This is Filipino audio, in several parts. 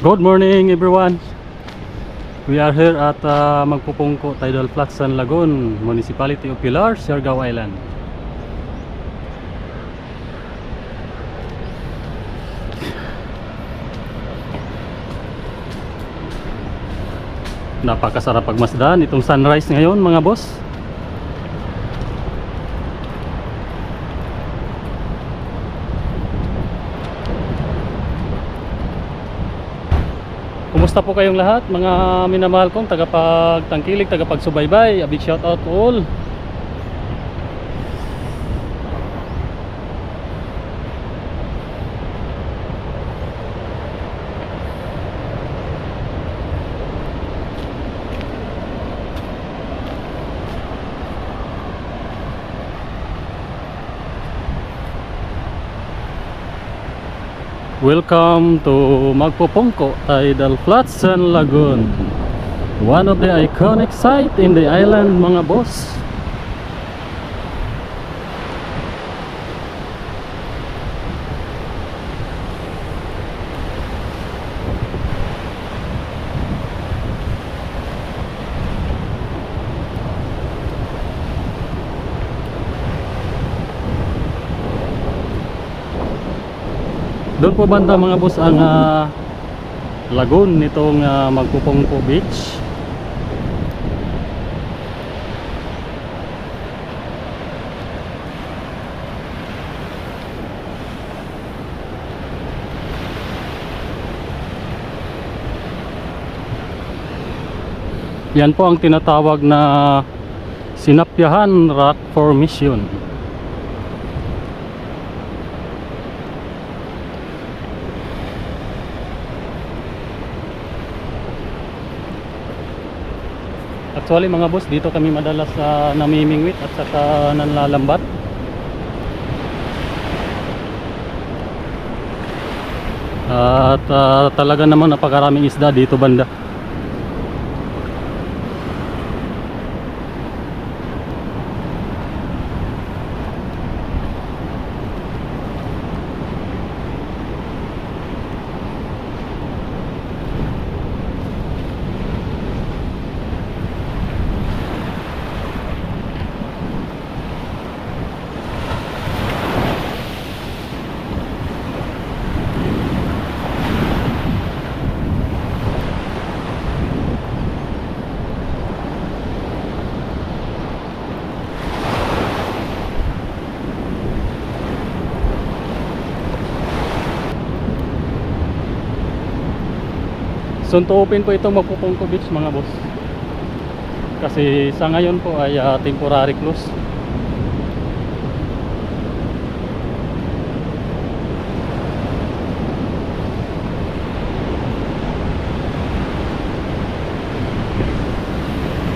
Good morning everyone. We are here at Magpupungko Tidal Flats San Lagun, Municipality of Pilar, Siargao Island. Napakasarap pagmasdan itong sunrise ngayon mga boss. Kumusta po kayong lahat mga minamahal kong tagapagtangkilik, tagapagsubaybay. A big shout out to all. Welcome to Magpupungko Tidal Flats San Lagun, one of the iconic site in the island mga boss. Doon po banda mga boss ang lagoon nitong Magpupungko Beach. Yan po ang tinatawag na Sinapyahan Rock Formation. Actually mga boss, dito kami madalas namimingwit at saka nanlalambat. At talaga naman napakaraming isda dito banda. Soon to open po itong Magpupungko Beach mga boss. Kasi sa ngayon po ay temporary close.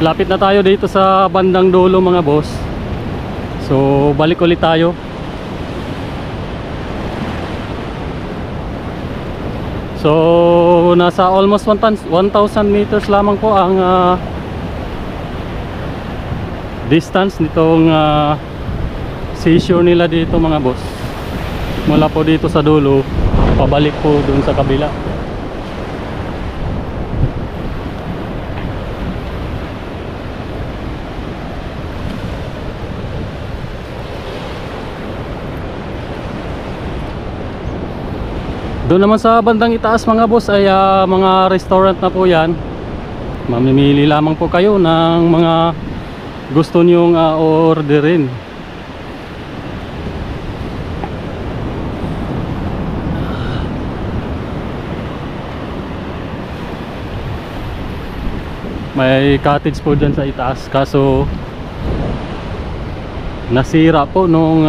Lapit na tayo dito sa bandang dulo mga boss. So balik ulit tayo. So nasa almost 1,000 meters lamang po ang distance nitong seashore nila dito mga boss. Mula po dito sa dulo, pabalik po dun sa kabila. Doon naman sa bandang itaas mga boss ay mga restaurant na po yan. Mamimili lamang po kayo ng mga gusto nyong orderin. May cottage po dyan sa itaas, kaso nasira po nung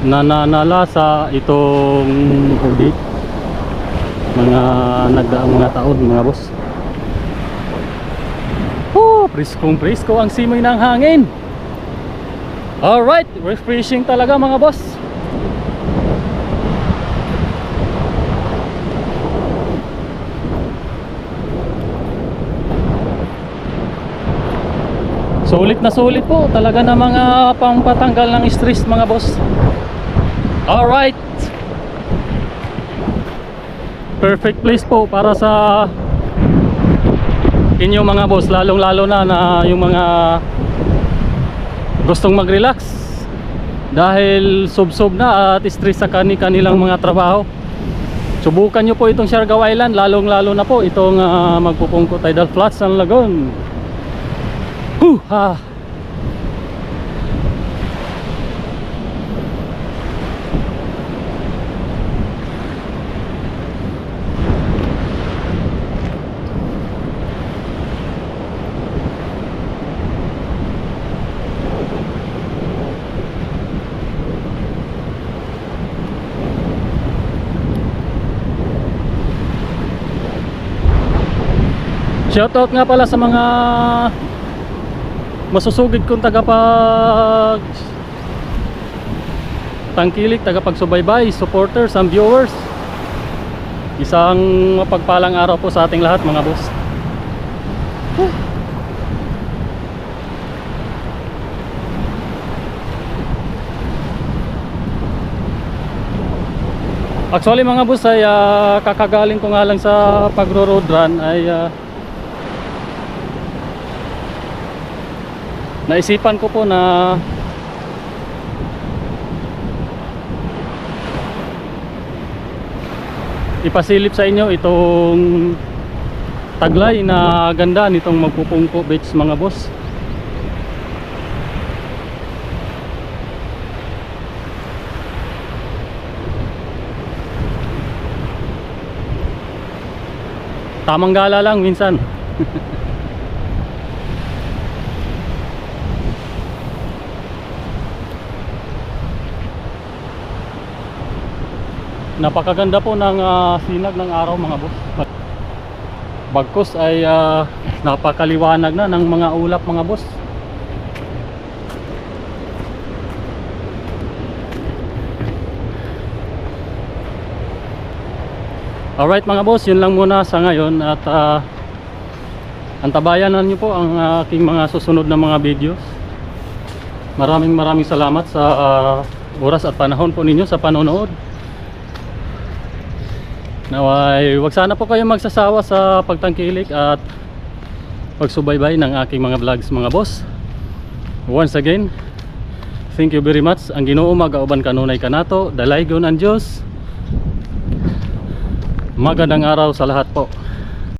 nananalasa itong audit mga taon mga boss. Priskong prisko ang simoy ng hangin. Alright, refreshing talaga mga boss. Sulit na sulit po talaga na mga pampatanggal ng stress mga boss. Alright. perfect place po para sa inyo mga boss, lalong lalo na yung mga gustong mag-relax dahil sub-sub na at stress sa kanilang mga trabaho. Subukan nyo po itong Siargao Island, lalong lalo na po itong Magpupungko Tidal Flats and Lagoon. Ha! Shoutout nga pala sa mga masusugid kong tagapag tangkilik, tagapagsubaybay, supporters and viewers. Isang mapagpalang araw po sa ating lahat mga boss. Actually mga boss ay kakagaling ko nga lang sa pagro-road run ay naisipan ko po na ipasilip sa inyo itong taglay na ganda nitong Magpupungko Beach mga boss. Tamang gala lang minsan. Napakaganda po ng sinag ng araw mga boss. Bagkus ay napakaliwanag na ng mga ulap mga boss. Alright mga boss, yun lang muna sa ngayon at antabayanan nyo po ang aking mga susunod na mga videos. Maraming salamat sa oras at panahon po ninyo sa panonood. Naway, wag sana po kayo magsasawa sa pagtangkilik at pagsubaybay ng aking mga vlogs mga boss. Once again, thank you very much. Ang Ginoo magauban kanunay kanato, dalaygon ang Dios. Magandang araw sa lahat po.